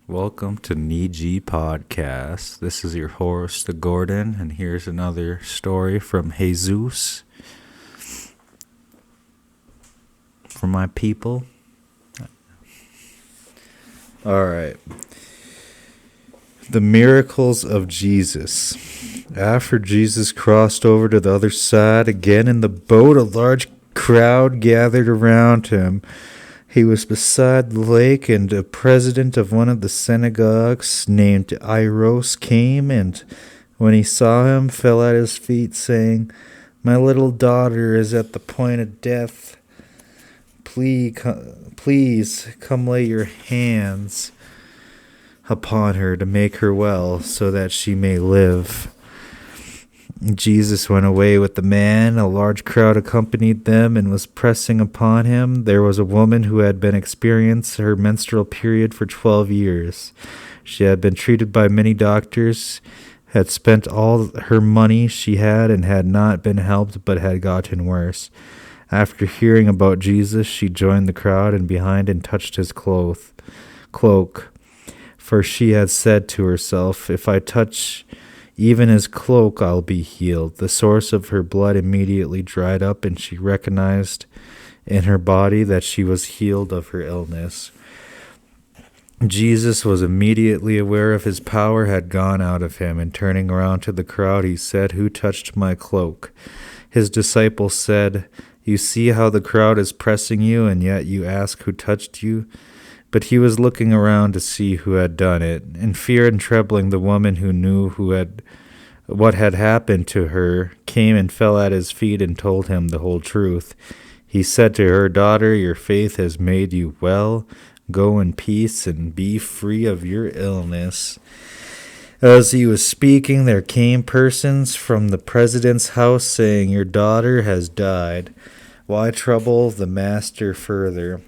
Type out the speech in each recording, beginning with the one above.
Welcome to Niji Podcast. This is your host, Gordon, and here's another story from Jesus. For my people. Alright. The miracles of Jesus. After Jesus crossed over to the other side, again in the boat, a large crowd gathered around him. He was beside the lake, and the president of one of the synagogues, named Iros, came, and when he saw him, fell at his feet, saying, "My little daughter is at the point of death. Please come lay your hands upon her to make her well, so that she may live." Jesus went away with the man. A large crowd accompanied them and was pressing upon him. There was a woman who had been experiencing her menstrual period for 12 years. She had been treated by many doctors, had spent all her money she had, and had not been helped, but had gotten worse. After hearing about Jesus, she joined the crowd and behind and touched his cloak. For she had said to herself, "If I touch even his cloak, I'll be healed." The source of her blood immediately dried up, and she recognized in her body that she was healed of her illness. Jesus was immediately aware of his power had gone out of him, and turning around to the crowd, he said, "Who touched my cloak?" His disciples said, "You see how the crowd is pressing you, and yet you ask who touched you?" But he was looking around to see who had done it. In fear and trembling, the woman who knew what had happened to her came and fell at his feet and told him the whole truth. He said to her, "Daughter, your faith has made you well. Go in peace and be free of your illness." As he was speaking, there came persons from the president's house saying, "Your daughter has died. Why trouble the master further?"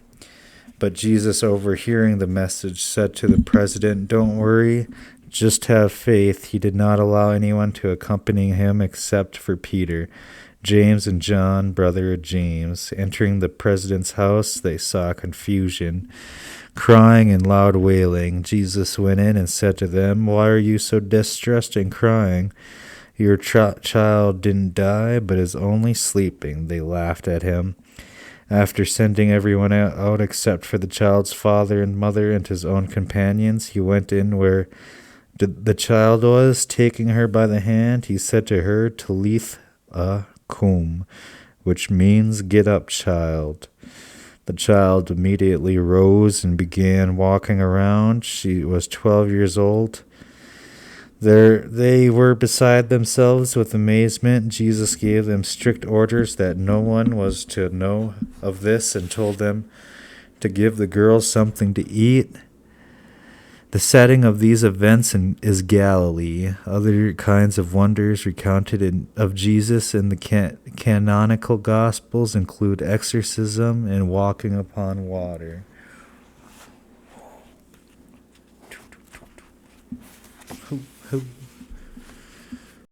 But Jesus, overhearing the message, said to the president, "Don't worry, just have faith." He did not allow anyone to accompany him except for Peter, James, and John, brother of James. Entering the president's house, they saw confusion, crying and loud wailing. Jesus went in and said to them, "Why are you so distressed and crying? Your child didn't die, but is only sleeping." They laughed at him. After sending everyone out except for the child's father and mother and his own companions, he went in where the child was. Taking her by the hand, he said to her, "Talitha cum," which means, "Get up, child." The child immediately rose and began walking around. She was 12 years old. They were beside themselves with amazement. Jesus gave them strict orders that no one was to know of this, and told them to give the girl something to eat. The setting of these events is Galilee. Other kinds of wonders recounted of Jesus in the canonical Gospels include exorcism and walking upon water.